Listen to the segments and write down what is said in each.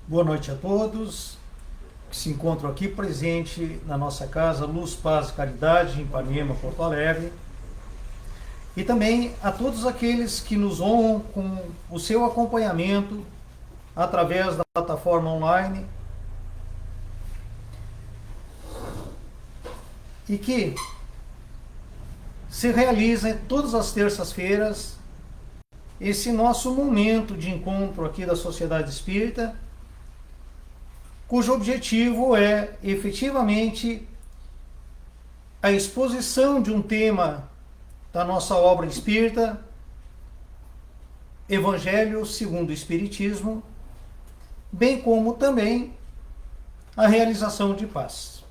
Boa noite a todos que se encontram aqui presente na nossa casa Luz, Paz e Caridade, em Ipanema, Porto Alegre. E também a todos aqueles que nos honram com o seu acompanhamento através da plataforma online e que se realiza todas as terças-feiras esse nosso momento de encontro aqui da Sociedade Espírita, cujo objetivo é efetivamente a exposição de um tema da nossa obra espírita, Evangelho segundo o Espiritismo, bem como também a realização de paz.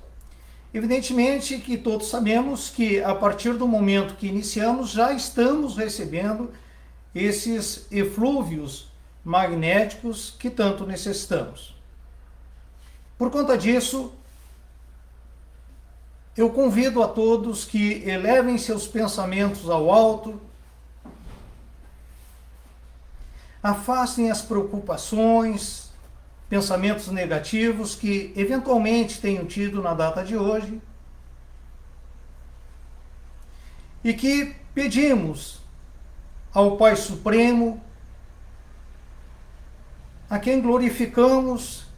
Evidentemente que todos sabemos que a partir do momento que iniciamos já estamos recebendo esses eflúvios magnéticos que tanto necessitamos. Por conta disso, eu convido a todos que elevem seus pensamentos ao alto, afastem as preocupações, pensamentos negativos que eventualmente tenham tido na data de hoje e que pedimos ao Pai Supremo, a quem glorificamos,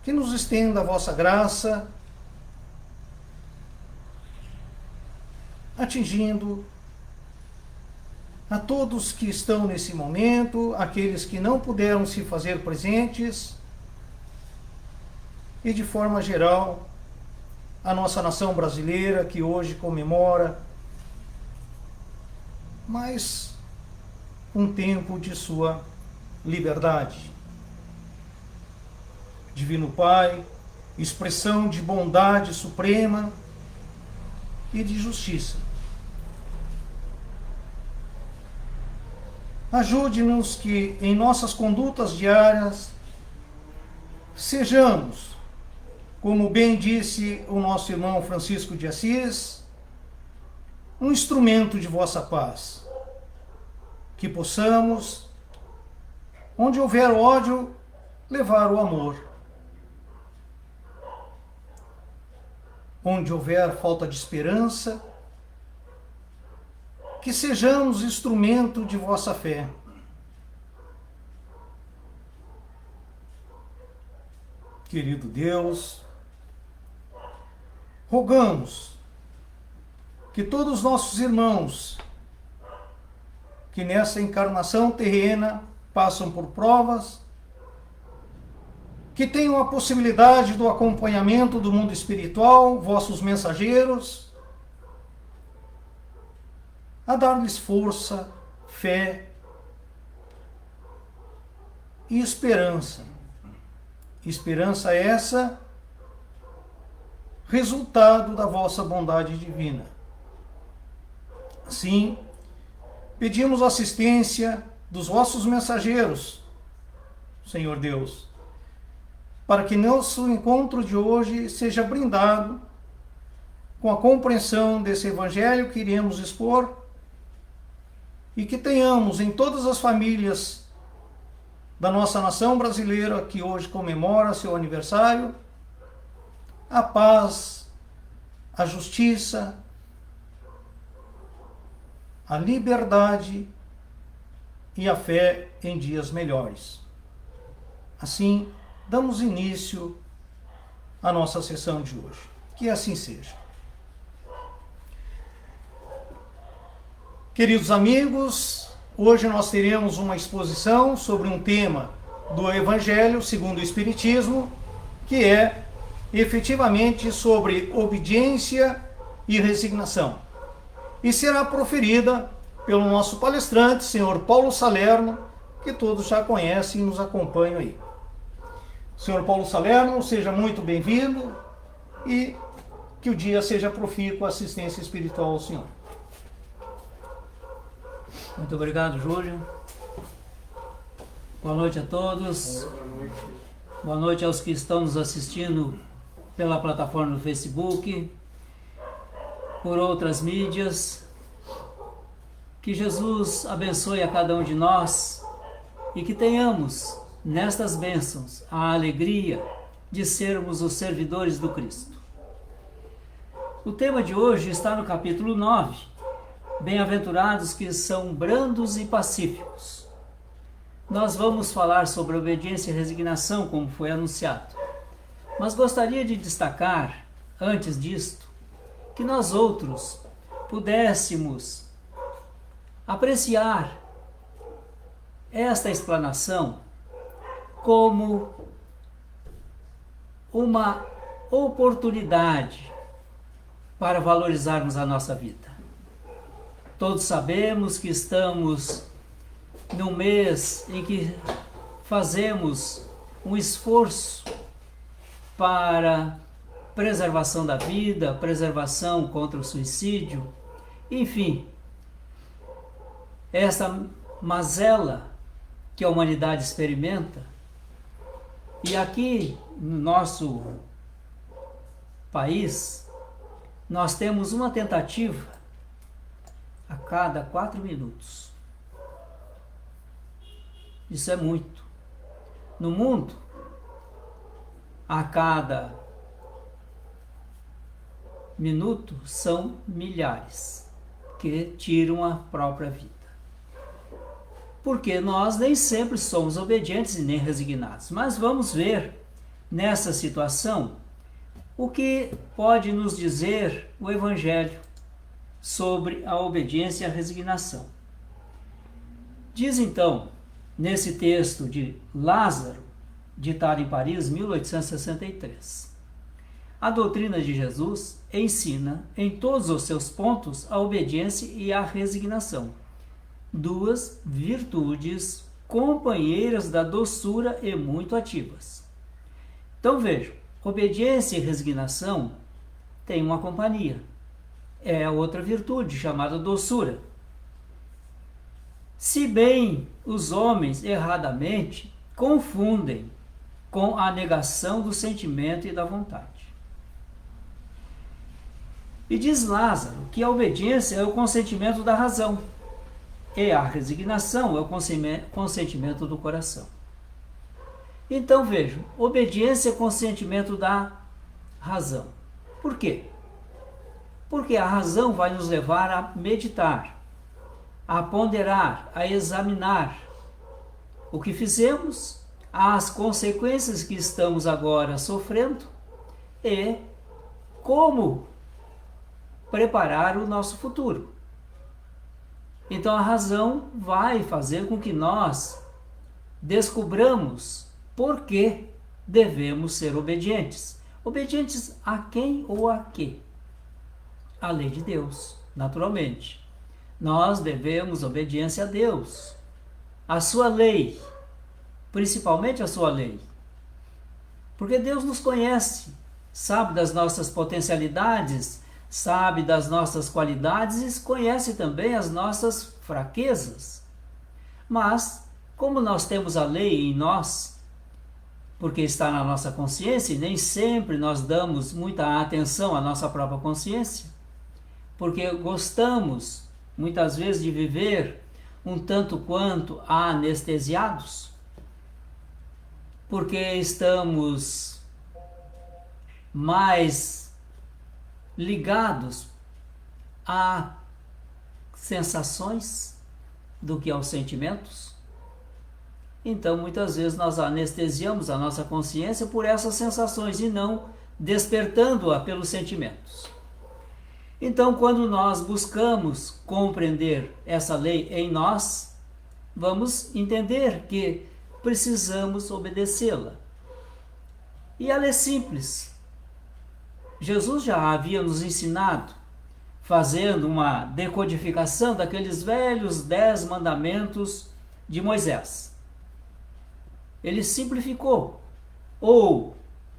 que nos estenda a vossa graça, atingindo a todos que estão nesse momento, aqueles que não puderam se fazer presentes, e de forma geral, a nossa nação brasileira, que hoje comemora mais um tempo de sua liberdade. Divino Pai, expressão de bondade suprema e de justiça. Ajude-nos que em nossas condutas diárias sejamos, como bem disse o nosso irmão Francisco de Assis, um instrumento de vossa paz. Que possamos, onde houver ódio, levar o amor. Onde houver falta de esperança, que sejamos instrumento de vossa fé. Querido Deus, rogamos que todos os nossos irmãos que nessa encarnação terrena passam por provas, que tenham a possibilidade do acompanhamento do mundo espiritual, vossos mensageiros, a dar-lhes força, fé e esperança. Esperança essa, resultado da vossa bondade divina. Assim, pedimos assistência dos vossos mensageiros, Senhor Deus, para que nosso encontro de hoje seja brindado com a compreensão desse Evangelho que iremos expor e que tenhamos em todas as famílias da nossa nação brasileira que hoje comemora seu aniversário, a paz, a justiça, a liberdade e a fé em dias melhores. Assim, damos início à nossa sessão de hoje. Que assim seja. Queridos amigos, hoje nós teremos uma exposição sobre um tema do Evangelho segundo o Espiritismo, que é efetivamente sobre obediência e resignação. E será proferida pelo nosso palestrante, senhor Paulo Salerno, que todos já conhecem e nos acompanham aí. Senhor Paulo Salerno, seja muito bem-vindo e que o dia seja profícuo à assistência espiritual ao senhor. Muito obrigado, Júlio. Boa noite a todos. Boa noite aos que estão nos assistindo pela plataforma do Facebook, por outras mídias. Que Jesus abençoe a cada um de nós e que tenhamos nestas bênçãos a alegria de sermos os servidores do Cristo. O tema de hoje está no capítulo 9. Bem-aventurados que são brandos e pacíficos. Nós vamos falar sobre obediência e resignação, como foi anunciado. Mas gostaria de destacar, antes disto, que nós outros pudéssemos apreciar esta explanação como uma oportunidade para valorizarmos a nossa vida. Todos sabemos que estamos num mês em que fazemos um esforço para preservação da vida, preservação contra o suicídio, enfim, essa mazela que a humanidade experimenta. E aqui no nosso país, nós temos uma tentativa a cada 4 minutos. Isso é muito. No mundo, a cada minuto são milhares que tiram a própria vida. Porque nós nem sempre somos obedientes e nem resignados. Mas vamos ver nessa situação o que pode nos dizer o Evangelho sobre a obediência e a resignação. Diz então, nesse texto de Lázaro, ditado em Paris, 1863, a doutrina de Jesus ensina em todos os seus pontos a obediência e a resignação, duas virtudes companheiras da doçura e muito ativas. Então vejam, obediência e resignação têm uma companhia. É a outra virtude chamada doçura. Se bem os homens erradamente confundem com a negação do sentimento e da vontade. E diz Lázaro que a obediência é o consentimento da razão e a resignação é o consentimento do coração. Então vejam, obediência é consentimento da razão. Por quê? Porque a razão vai nos levar a meditar, a ponderar, a examinar o que fizemos, as consequências que estamos agora sofrendo e como preparar o nosso futuro. Então a razão vai fazer com que nós descubramos por que devemos ser obedientes. Obedientes a quem ou a quê? A lei de Deus, naturalmente. Nós devemos obediência a Deus, a sua lei, principalmente a sua lei. Porque Deus nos conhece, sabe das nossas potencialidades, sabe das nossas qualidades e conhece também as nossas fraquezas. Mas, como nós temos a lei em nós, porque está na nossa consciência, e nem sempre nós damos muita atenção à nossa própria consciência, porque gostamos, muitas vezes, de viver um tanto quanto anestesiados, porque estamos mais ligados a sensações do que aos sentimentos. Então, muitas vezes, nós anestesiamos a nossa consciência por essas sensações e não despertando-a pelos sentimentos. Então, quando nós buscamos compreender essa lei em nós, vamos entender que precisamos obedecê-la. E ela é simples. Jesus já havia nos ensinado, fazendo uma decodificação daqueles velhos 10 mandamentos de Moisés. Ele simplificou, ou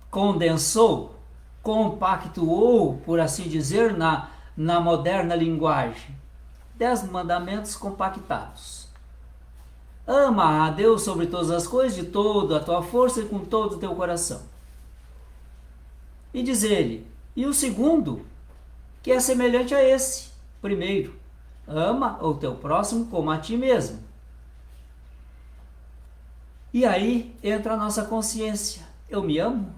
condensou, compactuou, por assim dizer, na moderna linguagem. 10 mandamentos compactados. Ama a Deus sobre todas as coisas, de toda a tua força e com todo o teu coração. E diz ele, e o segundo, que é semelhante a esse. Primeiro, ama o teu próximo como a ti mesmo. E aí entra a nossa consciência. Eu me amo?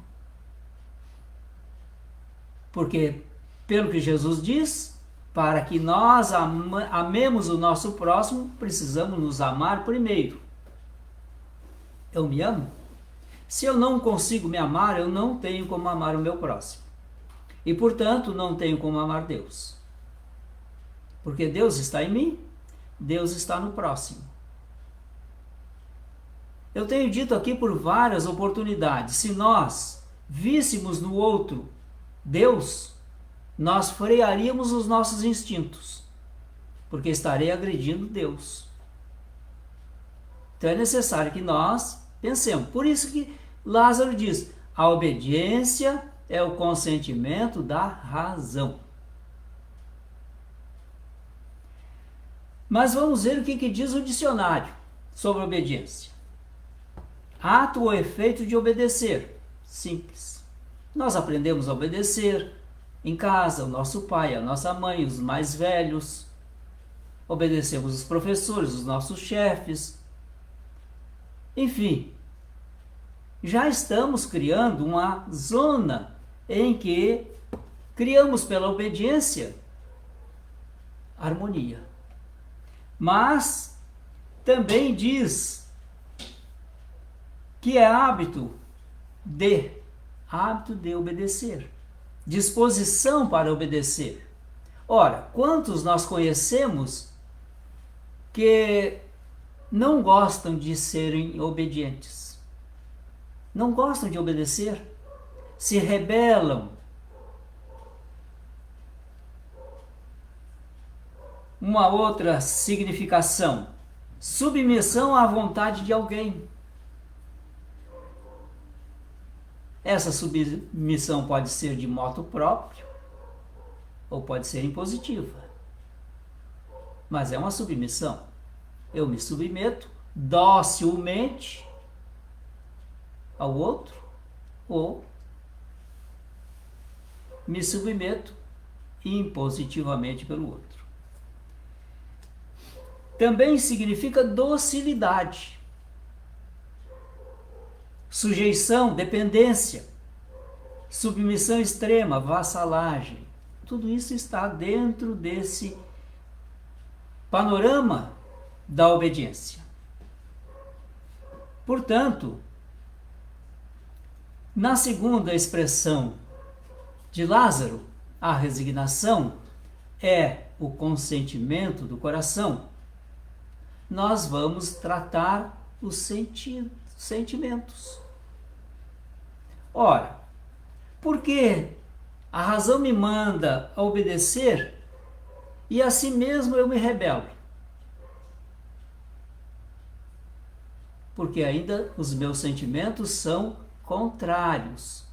Porque, pelo que Jesus diz, para que nós amemos o nosso próximo, precisamos nos amar primeiro. Eu me amo? Se eu não consigo me amar, eu não tenho como amar o meu próximo. E, portanto, não tenho como amar Deus. Porque Deus está em mim, Deus está no próximo. Eu tenho dito aqui por várias oportunidades, se nós víssemos no outro Deus, nós frearíamos os nossos instintos, porque estaria agredindo Deus. Então é necessário que nós pensemos. Por isso que Lázaro diz, a obediência é o consentimento da razão. Mas vamos ver o que diz o dicionário sobre obediência. Ato ou efeito de obedecer. Simples. Nós aprendemos a obedecer em casa, o nosso pai, a nossa mãe, os mais velhos. Obedecemos os professores, os nossos chefes. Enfim, já estamos criando uma zona em que criamos pela obediência harmonia. Mas também diz que é hábito de obedecer, disposição para obedecer. Ora, quantos nós conhecemos que não gostam de serem obedientes? Não gostam de obedecer? Se rebelam? Uma outra significação: submissão à vontade de alguém. Essa submissão pode ser de motu próprio ou pode ser impositiva. Mas é uma submissão. Eu me submeto docilmente ao outro ou me submeto impositivamente pelo outro. Também significa docilidade. Sujeição, dependência, submissão extrema, vassalagem. Tudo isso está dentro desse panorama da obediência. Portanto, na segunda expressão de Lázaro, a resignação é o consentimento do coração. Nós vamos tratar os sentimentos. Ora, porque a razão me manda a obedecer e assim mesmo eu me rebelo? Porque ainda os meus sentimentos são contrários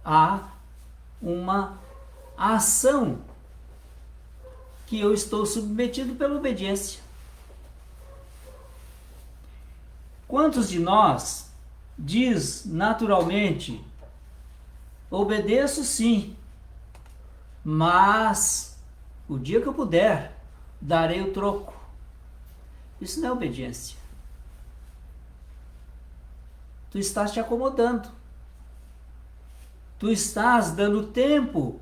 a uma ação que eu estou submetido pela obediência. Quantos de nós diz naturalmente, obedeço sim, mas o dia que eu puder, darei o troco? Isso não é obediência. Tu estás te acomodando. Tu estás dando tempo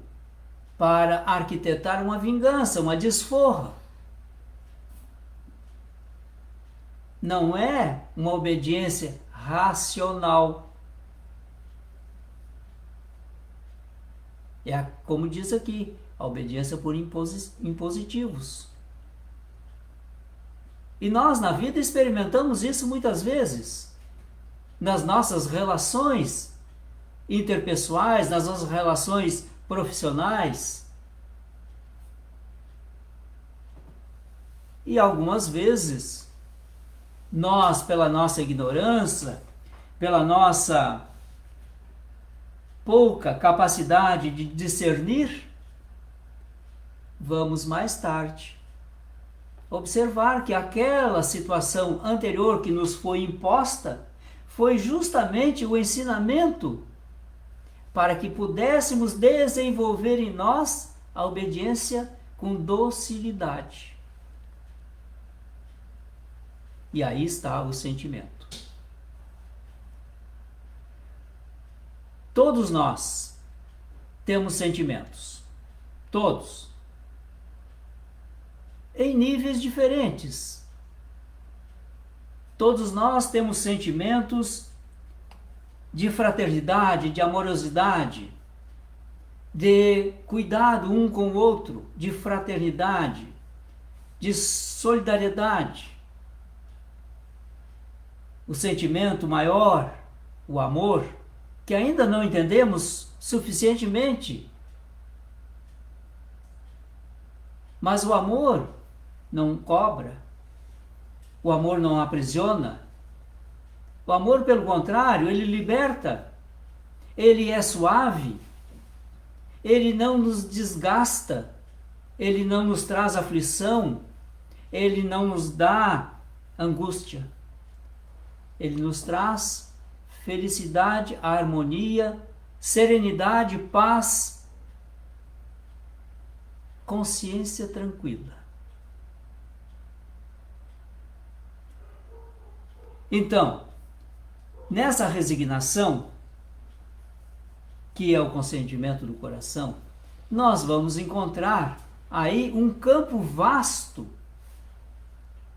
para arquitetar uma vingança, uma desforra. Não é uma obediência racional. É como diz aqui, a obediência por impositivos. E nós na vida experimentamos isso muitas vezes. Nas nossas relações interpessoais, nas nossas relações profissionais. E algumas vezes nós, pela nossa ignorância, pela nossa pouca capacidade de discernir, vamos mais tarde observar que aquela situação anterior que nos foi imposta foi justamente o ensinamento para que pudéssemos desenvolver em nós a obediência com docilidade. E aí está o sentimento. Todos nós temos sentimentos. Todos. Em níveis diferentes. Todos nós temos sentimentos de fraternidade, de amorosidade, de cuidado um com o outro, de fraternidade, de solidariedade. O sentimento maior, o amor, que ainda não entendemos suficientemente. Mas o amor não cobra, o amor não aprisiona. O amor, pelo contrário, ele liberta, ele é suave, ele não nos desgasta, ele não nos traz aflição, ele não nos dá angústia. Ele nos traz felicidade, harmonia, serenidade, paz, consciência tranquila. Então, nessa resignação, que é o consentimento do coração, nós vamos encontrar aí um campo vasto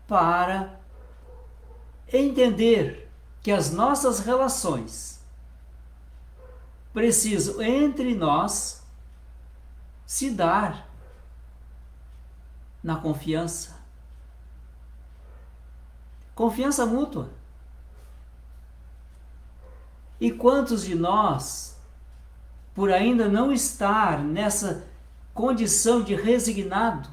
para entender que as nossas relações precisam, entre nós, se dar na confiança. Confiança mútua. E quantos de nós, por ainda não estar nessa condição de resignado,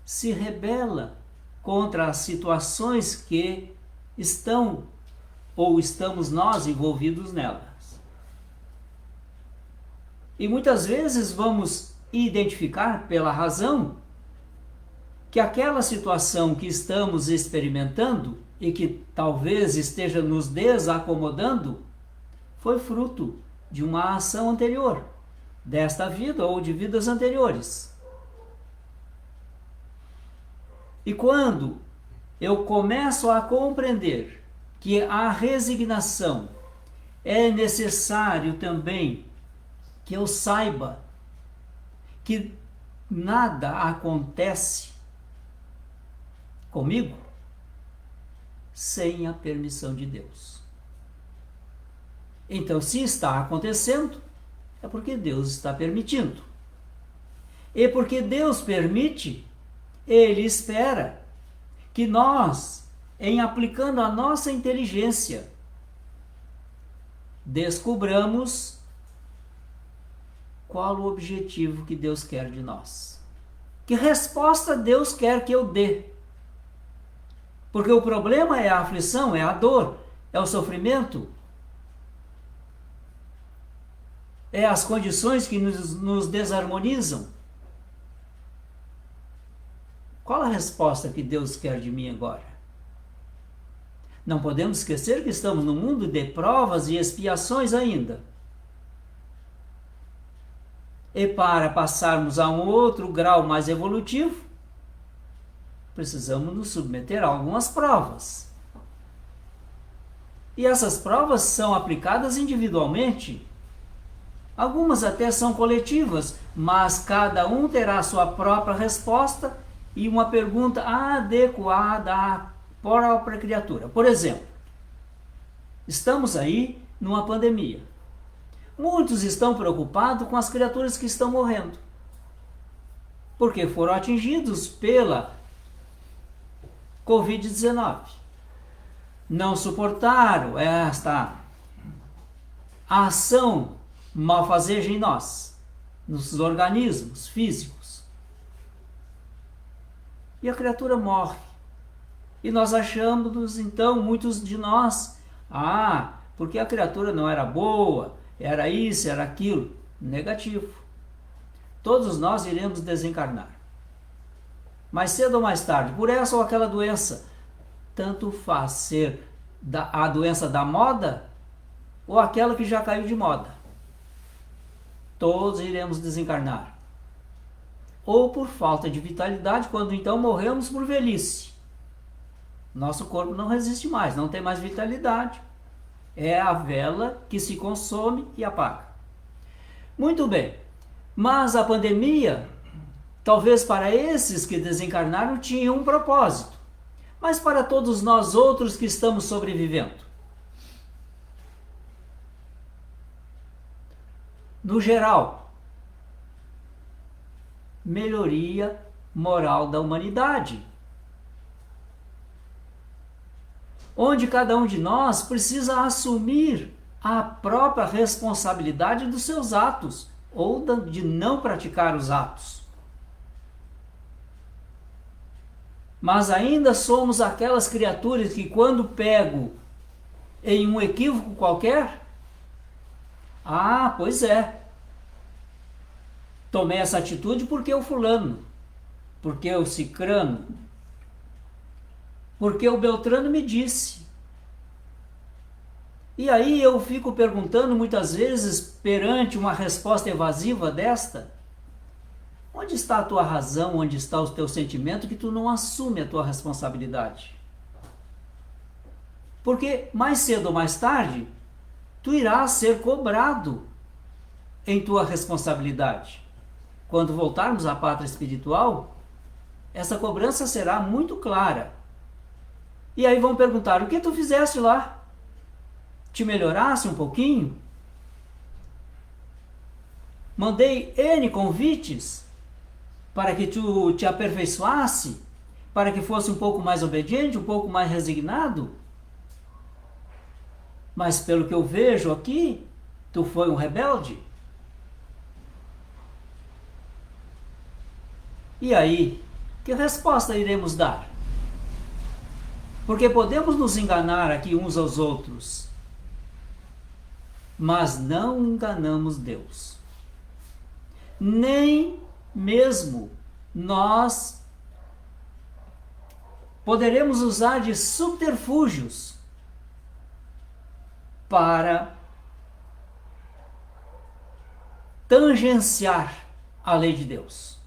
se rebela contra as situações que estão ou estamos nós envolvidos nelas. E muitas vezes vamos identificar pela razão que aquela situação que estamos experimentando e que talvez esteja nos desacomodando foi fruto de uma ação anterior, desta vida ou de vidas anteriores. E quando eu começo a compreender que a resignação é necessário também que eu saiba que nada acontece comigo sem a permissão de Deus. Então, se está acontecendo, é porque Deus está permitindo. E porque Deus permite, Ele espera que nós, em aplicando a nossa inteligência, descobramos qual o objetivo que Deus quer de nós. Que resposta Deus quer que eu dê? Porque o problema é a aflição, é a dor, é o sofrimento, é as condições que nos desarmonizam. Qual a resposta que Deus quer de mim agora? Não podemos esquecer que estamos num mundo de provas e expiações ainda. E para passarmos a um outro grau mais evolutivo, precisamos nos submeter a algumas provas. E essas provas são aplicadas individualmente. Algumas até são coletivas, mas cada um terá a sua própria resposta e uma pergunta adequada à própria criatura. Por exemplo, estamos aí numa pandemia. Muitos estão preocupados com as criaturas que estão morrendo, porque foram atingidos pela Covid-19. Não suportaram esta ação malfazeja em nós, nos organismos físicos. E a criatura morre. E nós achamos, então, muitos de nós, porque a criatura não era boa, era isso, era aquilo. Negativo. Todos nós iremos desencarnar. Mais cedo ou mais tarde, por essa ou aquela doença. Tanto faz ser a doença da moda ou aquela que já caiu de moda. Todos iremos desencarnar. Ou por falta de vitalidade, quando então morremos por velhice. Nosso corpo não resiste mais, não tem mais vitalidade. É a vela que se consome e apaga. Muito bem, mas a pandemia, talvez para esses que desencarnaram, tinha um propósito, mas para todos nós outros que estamos sobrevivendo, no geral, melhoria moral da humanidade, onde cada um de nós precisa assumir a própria responsabilidade dos seus atos, ou de não praticar os atos. Mas ainda somos aquelas criaturas que, quando pego em um equívoco qualquer, pois é, tomei essa atitude porque o fulano, porque o cicrano, porque o Beltrano me disse. E aí eu fico perguntando muitas vezes, perante uma resposta evasiva desta, onde está a tua razão, onde está o teu sentimento, que tu não assume a tua responsabilidade? Porque mais cedo ou mais tarde, tu irás ser cobrado em tua responsabilidade. Quando voltarmos à pátria espiritual, essa cobrança será muito clara. E aí vão perguntar, o que tu fizeste lá? Te melhorasse um pouquinho? Mandei N convites para que tu te aperfeiçoasse, para que fosse um pouco mais obediente, um pouco mais resignado? Mas pelo que eu vejo aqui, tu foi um rebelde? E aí, que resposta iremos dar? Porque podemos nos enganar aqui uns aos outros, mas não enganamos Deus. Nem mesmo nós poderemos usar de subterfúgios para tangenciar a lei de Deus.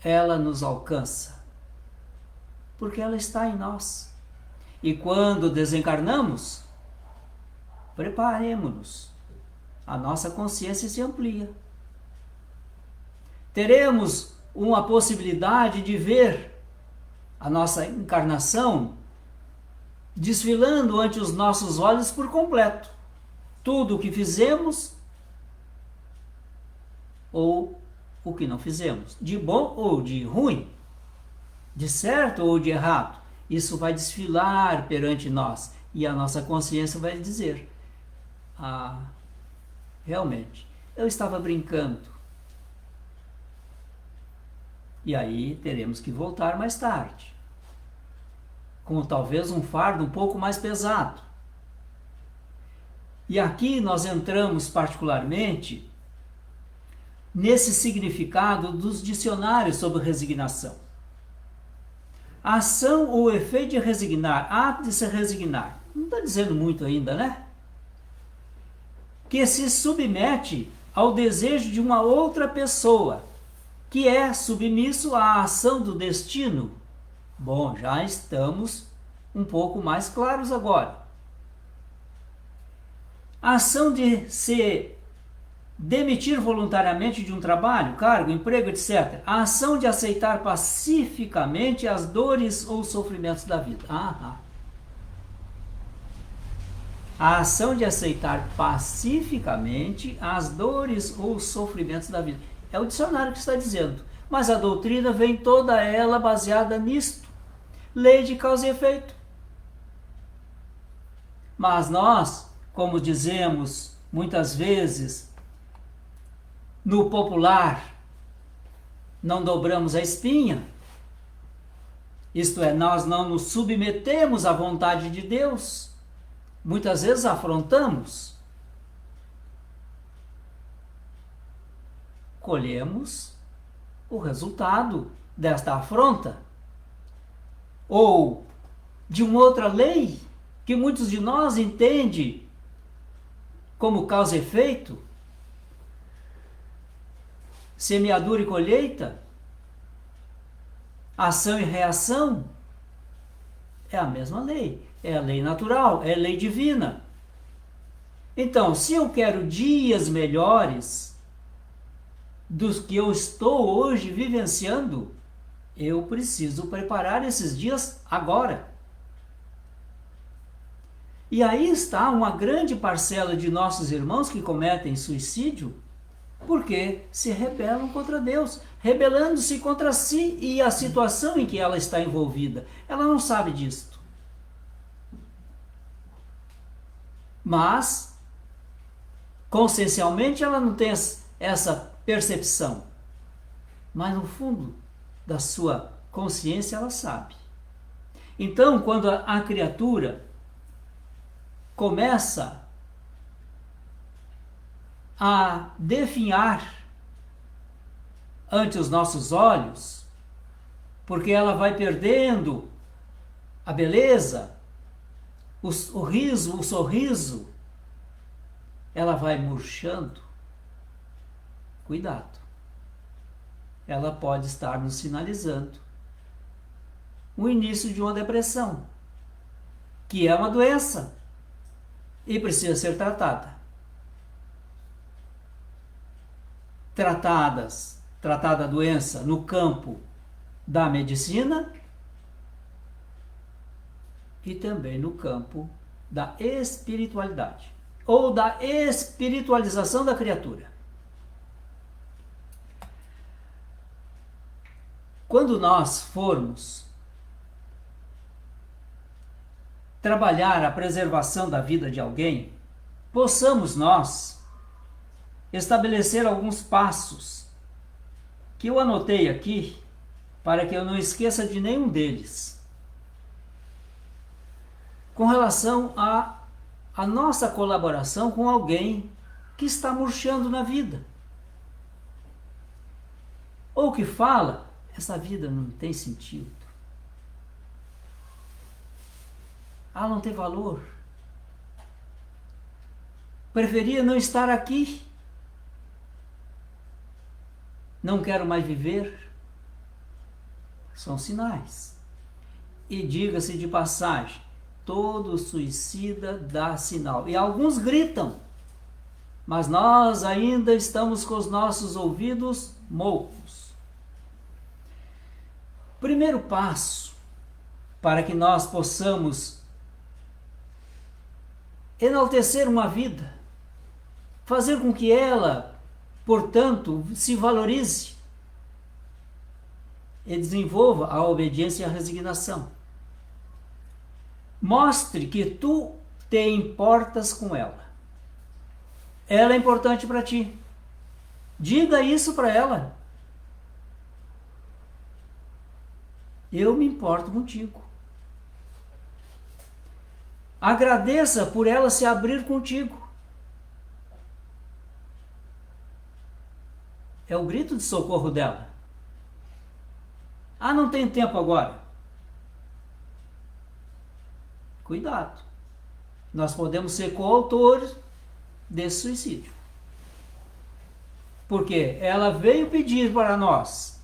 Ela nos alcança, porque ela está em nós. E quando desencarnamos, preparemo-nos. A nossa consciência se amplia. Teremos uma possibilidade de ver a nossa encarnação desfilando ante os nossos olhos por completo. Tudo o que fizemos ou o que não fizemos, de bom ou de ruim, de certo ou de errado, isso vai desfilar perante nós e a nossa consciência vai dizer: realmente, eu estava brincando. E aí teremos que voltar mais tarde, com talvez um fardo um pouco mais pesado. E aqui nós entramos particularmente nesse significado dos dicionários sobre resignação. A ação ou efeito de resignar, ato de se resignar, não está dizendo muito ainda, né? Que se submete ao desejo de uma outra pessoa, que é submisso à ação do destino. Bom, já estamos um pouco mais claros agora. A ação de se demitir voluntariamente de um trabalho, cargo, emprego, etc. A ação de aceitar pacificamente as dores ou sofrimentos da vida. A ação de aceitar pacificamente as dores ou sofrimentos da vida. É o dicionário que está dizendo. Mas a doutrina vem toda ela baseada nisto. Lei de causa e efeito. Mas nós, como dizemos muitas vezes no popular, não dobramos a espinha. Isto é, nós não nos submetemos à vontade de Deus. Muitas vezes afrontamos. Colhemos o resultado desta afronta. Ou de uma outra lei que muitos de nós entendem como causa e efeito. Semeadura e colheita, ação e reação, é a mesma lei, é a lei natural, é a lei divina. Então, se eu quero dias melhores dos que eu estou hoje vivenciando, eu preciso preparar esses dias agora. E aí está uma grande parcela de nossos irmãos que cometem suicídio porque se rebelam contra Deus, rebelando-se contra si e a situação em que ela está envolvida. Ela não sabe disto. Mas, consciencialmente, ela não tem essa percepção. Mas no fundo da sua consciência ela sabe. Então, quando a criatura começa a definhar ante os nossos olhos, porque ela vai perdendo a beleza, o riso, o sorriso, ela vai murchando. Cuidado. Ela pode estar nos sinalizando o início de uma depressão, que é uma doença e precisa ser tratada. Tratada a doença no campo da medicina e também no campo da espiritualidade ou da espiritualização da criatura. Quando nós formos trabalhar a preservação da vida de alguém, possamos nós estabelecer alguns passos que eu anotei aqui para que eu não esqueça de nenhum deles. Com relação à nossa colaboração com alguém que está murchando na vida. Ou que fala, essa vida não tem sentido. Ela não tem valor. Preferia não estar aqui. Não quero mais viver. São sinais. E diga-se de passagem, todo suicida dá sinal. E alguns gritam, mas nós ainda estamos com os nossos ouvidos moucos. Primeiro passo para que nós possamos enaltecer uma vida, fazer com que ela, portanto, se valorize e desenvolva a obediência e a resignação. Mostre que tu te importas com ela. Ela é importante para ti. Diga isso para ela. Eu me importo contigo. Agradeça por ela se abrir contigo. É o grito de socorro dela. Ah, não tem tempo agora. Cuidado. Nós podemos ser coautores desse suicídio. Porque ela veio pedir para nós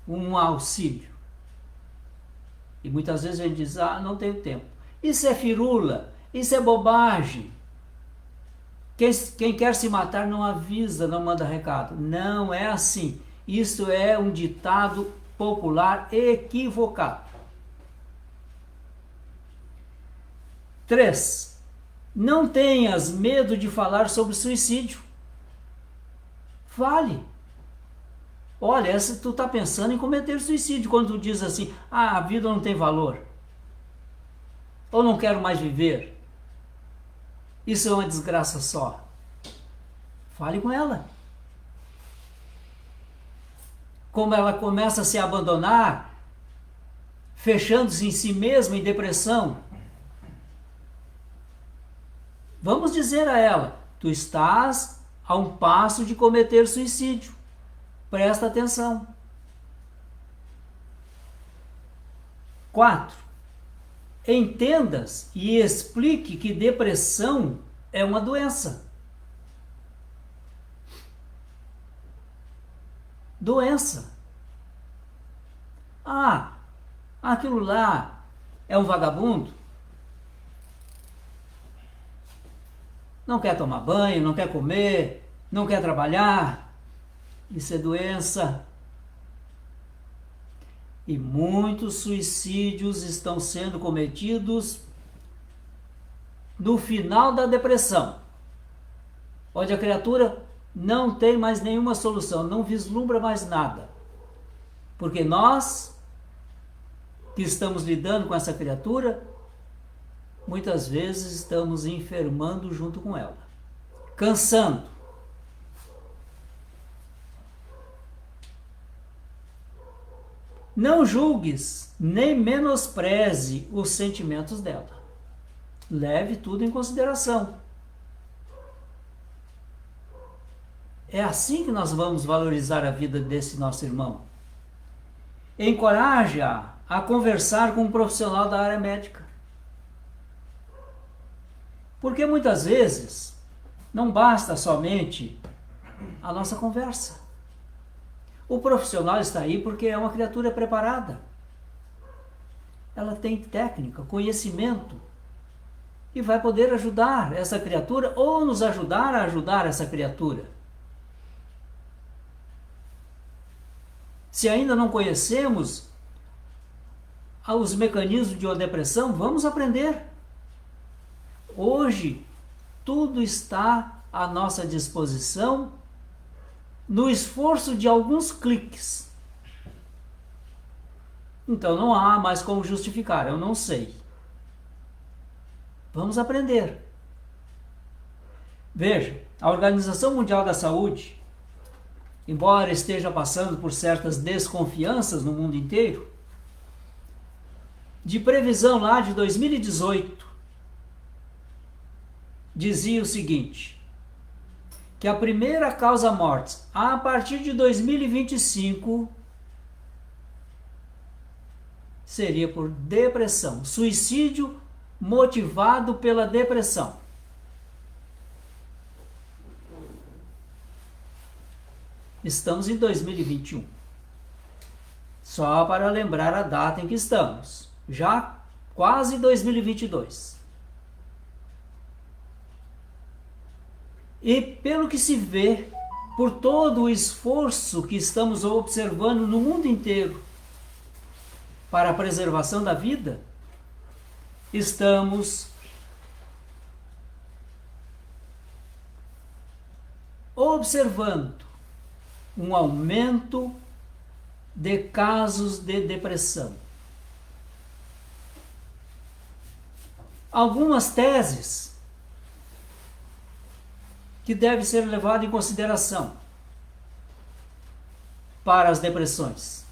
um auxílio. E muitas vezes a gente diz, não tenho tempo. Isso é firula, isso é bobagem. Quem quer se matar não avisa, não manda recado. Não é assim. Isso é um ditado popular equivocado. 3. Não tenhas medo de falar sobre suicídio. Fale. Olha, tu está pensando em cometer suicídio quando tu diz assim, a vida não tem valor. Ou não quero mais viver. Isso é uma desgraça só. Fale com ela. Como ela começa a se abandonar, fechando-se em si mesma em depressão. Vamos dizer a ela, tu estás a um passo de cometer suicídio. Presta atenção. 4. Entendas e explique que depressão é uma doença. Doença. Aquilo lá é um vagabundo. Não quer tomar banho, não quer comer, não quer trabalhar. Isso é doença. E muitos suicídios estão sendo cometidos no final da depressão, onde a criatura não tem mais nenhuma solução, não vislumbra mais nada. Porque nós, que estamos lidando com essa criatura, muitas vezes estamos enfermando junto com ela, cansando. Não julgues, nem menospreze os sentimentos dela. Leve tudo em consideração. É assim que nós vamos valorizar a vida desse nosso irmão. Encoraje-a a conversar com um profissional da área médica. Porque muitas vezes não basta somente a nossa conversa. O profissional está aí porque é uma criatura preparada. Ela tem técnica, conhecimento e vai poder ajudar essa criatura ou nos ajudar a ajudar essa criatura. Se ainda não conhecemos os mecanismos de uma depressão, vamos aprender. Hoje, tudo está à nossa disposição no esforço de alguns cliques. Então não há mais como justificar, eu não sei. Vamos aprender. Veja, a Organização Mundial da Saúde, embora esteja passando por certas desconfianças no mundo inteiro, de previsão lá de 2018, dizia o seguinte, que a primeira causa-morte a partir de 2025 seria por depressão, suicídio motivado pela depressão. Estamos em 2021. Só para lembrar a data em que estamos, já quase 2022. E pelo que se vê, por todo o esforço que estamos observando no mundo inteiro para a preservação da vida, estamos observando um aumento de casos de depressão. Algumas teses que devem ser levadas em consideração para as depressões.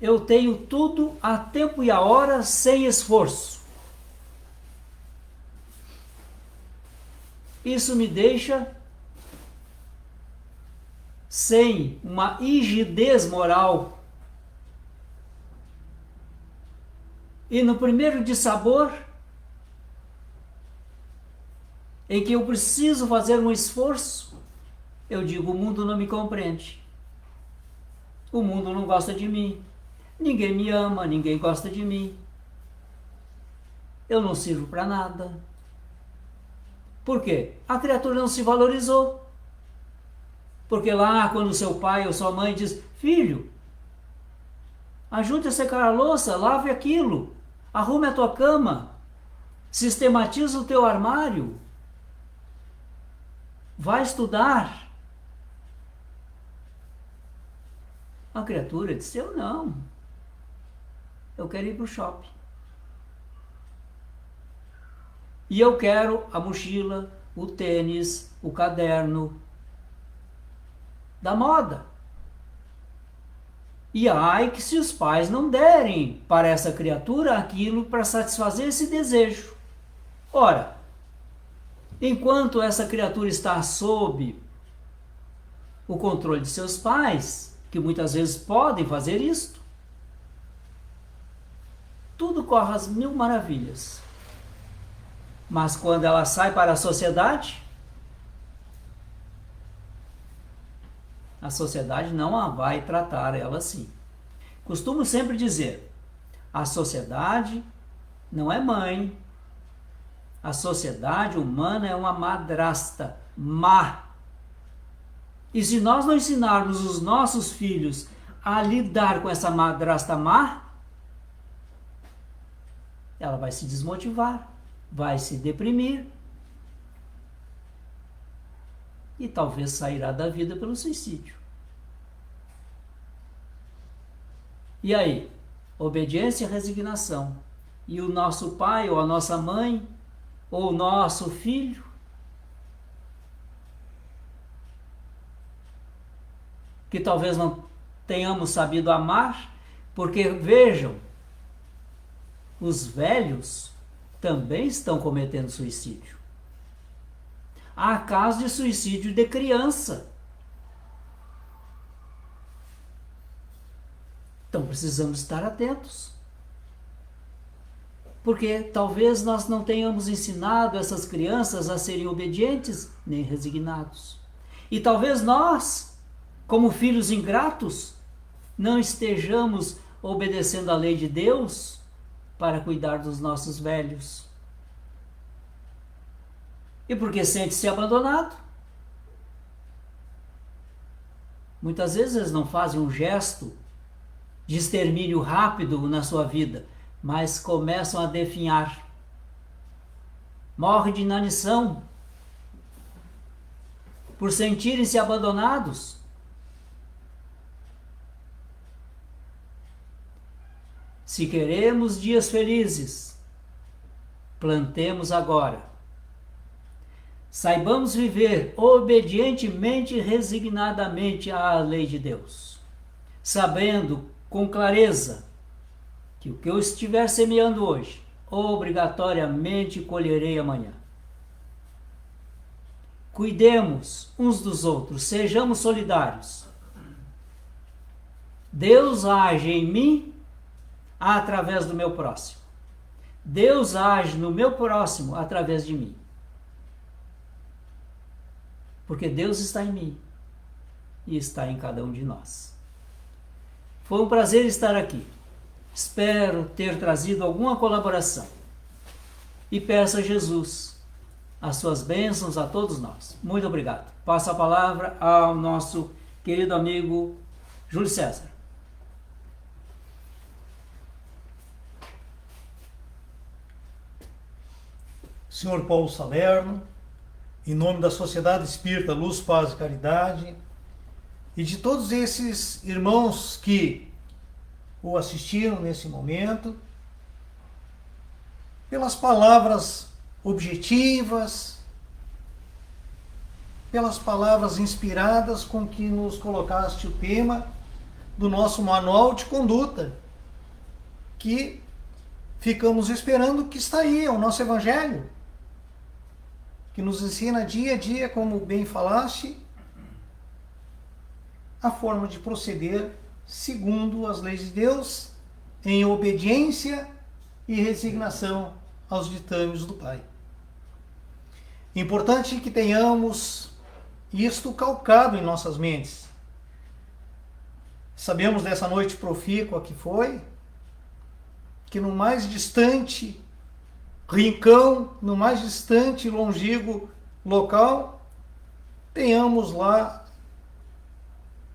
Eu tenho tudo a tempo e a hora sem esforço. Isso me deixa sem uma rigidez moral. E no primeiro dissabor, em que eu preciso fazer um esforço, eu digo, o mundo não me compreende. O mundo não gosta de mim. Ninguém me ama, ninguém gosta de mim. Eu não sirvo para nada. Por quê? A criatura não se valorizou. Porque lá, quando seu pai ou sua mãe diz, filho, ajude a secar a louça, lave aquilo, arrume a tua cama, sistematiza o teu armário, vai estudar. A criatura disse, eu não. Eu quero ir para o shopping. E eu quero a mochila, o tênis, o caderno da moda. E ai que se os pais não derem para essa criatura aquilo para satisfazer esse desejo. Ora, enquanto essa criatura está sob o controle de seus pais, que muitas vezes podem fazer isto, tudo corre às mil maravilhas. Mas quando ela sai para a sociedade não a vai tratar ela assim. Costumo sempre dizer, a sociedade não é mãe, A sociedade humana é uma madrasta má. E se nós não ensinarmos os nossos filhos a lidar com essa madrasta má, ela vai se desmotivar, vai se deprimir e talvez sairá da vida pelo suicídio. E aí? Obediência e resignação. E o nosso pai ou a nossa mãe ou o nosso filho que talvez não tenhamos sabido amar, porque vejam, os velhos também estão cometendo suicídio. Há casos de suicídio de criança. Então precisamos estar atentos. Porque talvez nós não tenhamos ensinado essas crianças a serem obedientes nem resignados. E talvez nós, como filhos ingratos, não estejamos obedecendo a lei de Deus para cuidar dos nossos velhos. E porque sente-se abandonado. Muitas vezes eles não fazem um gesto de extermínio rápido na sua vida, mas começam a definhar. Morre de inanição por sentirem-se abandonados. Se queremos dias felizes, plantemos agora. Saibamos viver obedientemente e resignadamente à lei de Deus, sabendo com clareza que o que eu estiver semeando hoje, obrigatoriamente colherei amanhã. Cuidemos uns dos outros, sejamos solidários. Deus age em mim através do meu próximo. Deus age no meu próximo através de mim. Porque Deus está em mim e está em cada um de nós. Foi um prazer estar aqui. Espero ter trazido alguma colaboração. E peço a Jesus as suas bênçãos a todos nós. Muito obrigado. Passo a palavra ao nosso querido amigo Júlio César. Senhor Paulo Salerno, em nome da Sociedade Espírita Luz, Paz e Caridade, e de todos esses irmãos que o assistiram nesse momento, pelas palavras objetivas, pelas palavras inspiradas com que nos colocaste o tema do nosso manual de conduta, que ficamos esperando, que está aí, é o nosso Evangelho, que nos ensina dia a dia, como bem falaste, a forma de proceder segundo as leis de Deus, em obediência e resignação aos ditames do Pai. Importante que tenhamos isto calcado em nossas mentes. Sabemos dessa noite profícua que foi, que no mais distante rincão, no mais distante e longínquo local, tenhamos lá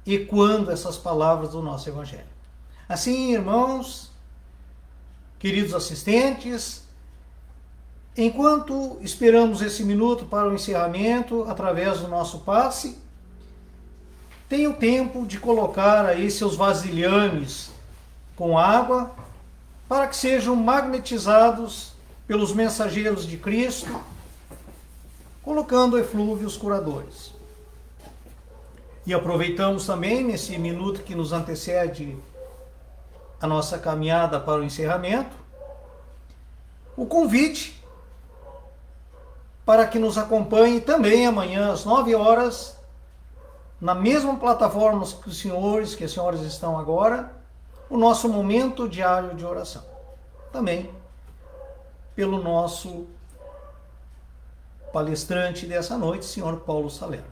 ecoando essas palavras do nosso Evangelho. Assim, irmãos, queridos assistentes, enquanto esperamos esse minuto para o encerramento, através do nosso passe, tenha o tempo de colocar aí seus vasilhames com água, para que sejam magnetizados pelos mensageiros de Cristo, colocando eflúvios curadores. E aproveitamos também, nesse minuto que nos antecede a nossa caminhada para o encerramento, o convite para que nos acompanhe também amanhã às 9 horas, na mesma plataforma que as senhoras estão agora, o nosso momento diário de oração. Também pelo nosso palestrante dessa noite, senhor Paulo Salerno.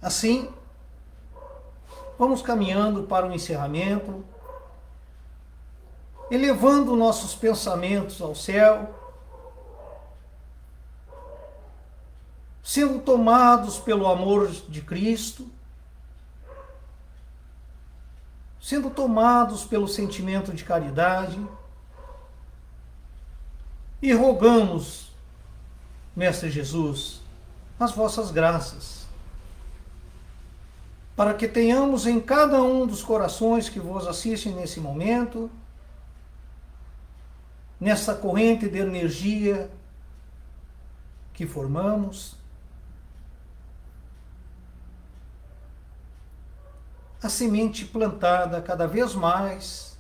Assim, vamos caminhando para o encerramento, elevando nossos pensamentos ao céu, sendo tomados pelo amor de Cristo, sendo tomados pelo sentimento de caridade, e rogamos, Mestre Jesus, as vossas graças, para que tenhamos em cada um dos corações que vos assistem nesse momento, nessa corrente de energia que formamos, a semente plantada cada vez mais,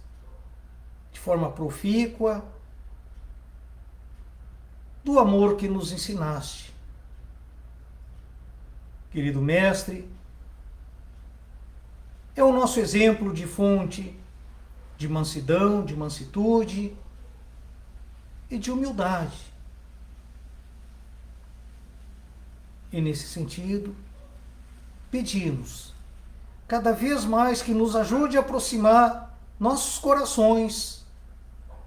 de forma profícua, do amor que nos ensinaste. Querido Mestre, é o nosso exemplo de fonte de mansidão, de mansitude e de humildade. E nesse sentido, pedimos cada vez mais que nos ajude a aproximar nossos corações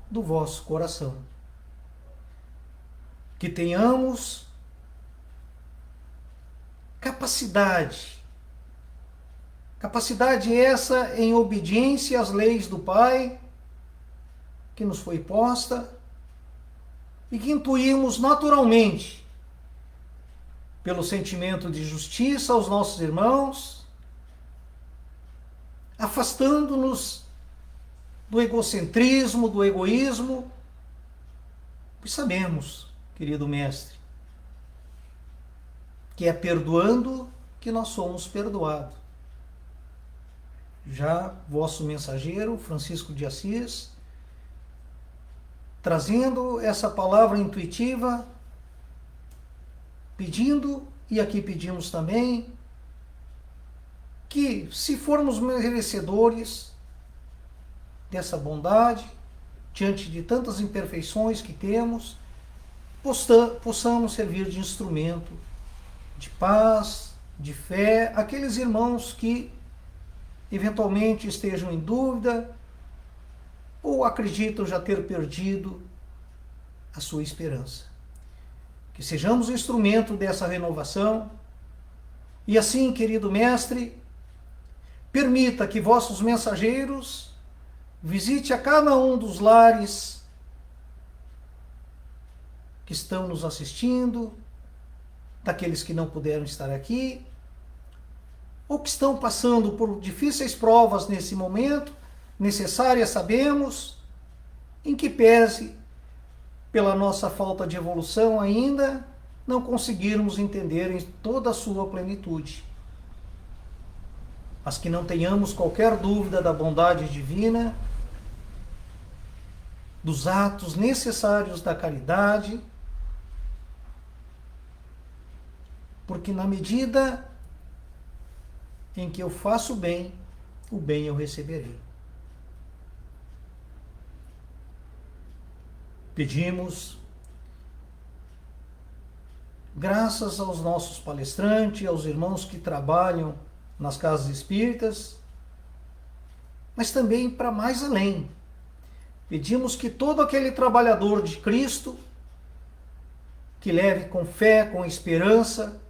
do vosso coração. Que tenhamos capacidade essa em obediência às leis do Pai, que nos foi posta, e que intuímos naturalmente, pelo sentimento de justiça aos nossos irmãos, afastando-nos do egocentrismo, do egoísmo, pois sabemos, querido Mestre, que é perdoando que nós somos perdoados. Já vosso mensageiro, Francisco de Assis, trazendo essa palavra intuitiva, pedindo, e aqui pedimos também, que se formos merecedores dessa bondade, diante de tantas imperfeições que temos, possamos servir de instrumento de paz, de fé, aqueles irmãos que eventualmente estejam em dúvida ou acreditam já ter perdido a sua esperança. Que sejamos instrumento dessa renovação e assim, querido Mestre, permita que vossos mensageiros visite a cada um dos lares que estão nos assistindo, daqueles que não puderam estar aqui, ou que estão passando por difíceis provas nesse momento, necessárias sabemos, em que pese, pela nossa falta de evolução ainda, não conseguirmos entender em toda a sua plenitude. Mas que não tenhamos qualquer dúvida da bondade divina, dos atos necessários da caridade, porque na medida em que eu faço o bem eu receberei. Pedimos, graças aos nossos palestrantes, aos irmãos que trabalham nas casas espíritas, mas também para mais além. Pedimos que todo aquele trabalhador de Cristo, que leve com fé, com esperança,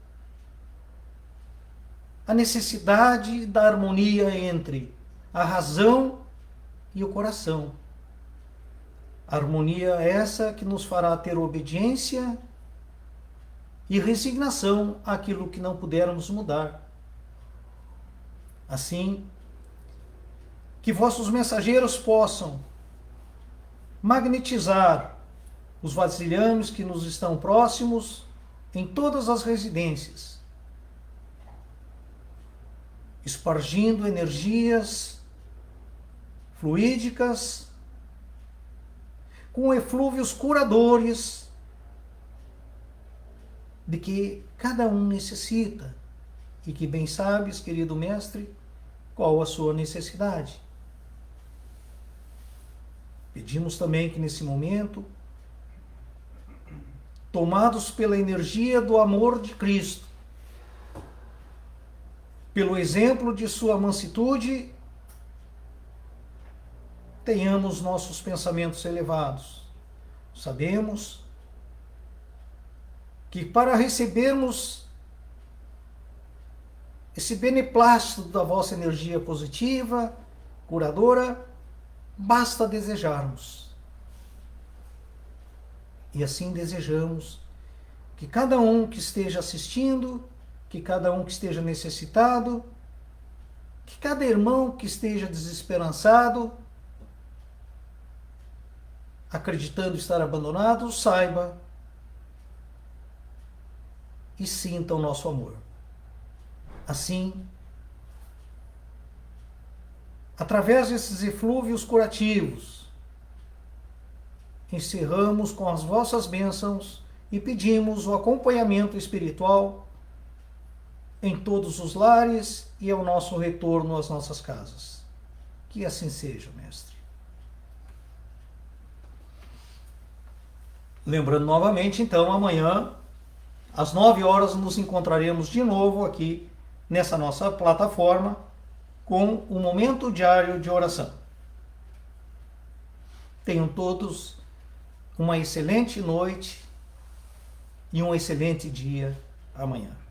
a necessidade da harmonia entre a razão e o coração. Harmonia essa que nos fará ter obediência e resignação àquilo que não pudermos mudar. Assim, que vossos mensageiros possam magnetizar os vasilhames que nos estão próximos em todas as residências, espargindo energias fluídicas com eflúvios curadores de que cada um necessita e que bem sabes, querido Mestre, qual a sua necessidade. Pedimos também que nesse momento, tomados pela energia do amor de Cristo, pelo exemplo de sua mansitude, tenhamos nossos pensamentos elevados. Sabemos que para recebermos esse beneplácito da vossa energia positiva, curadora, basta desejarmos. E assim desejamos que cada um que esteja assistindo, que cada um que esteja necessitado, que cada irmão que esteja desesperançado, acreditando estar abandonado, saiba e sinta o nosso amor. Assim, através desses eflúvios curativos, encerramos com as vossas bênçãos e pedimos o acompanhamento espiritual em todos os lares e ao nosso retorno às nossas casas. Que assim seja, Mestre. Lembrando novamente, então, amanhã, às 9 horas, nos encontraremos de novo aqui nessa nossa plataforma com o Momento Diário de Oração. Tenham todos uma excelente noite e um excelente dia amanhã.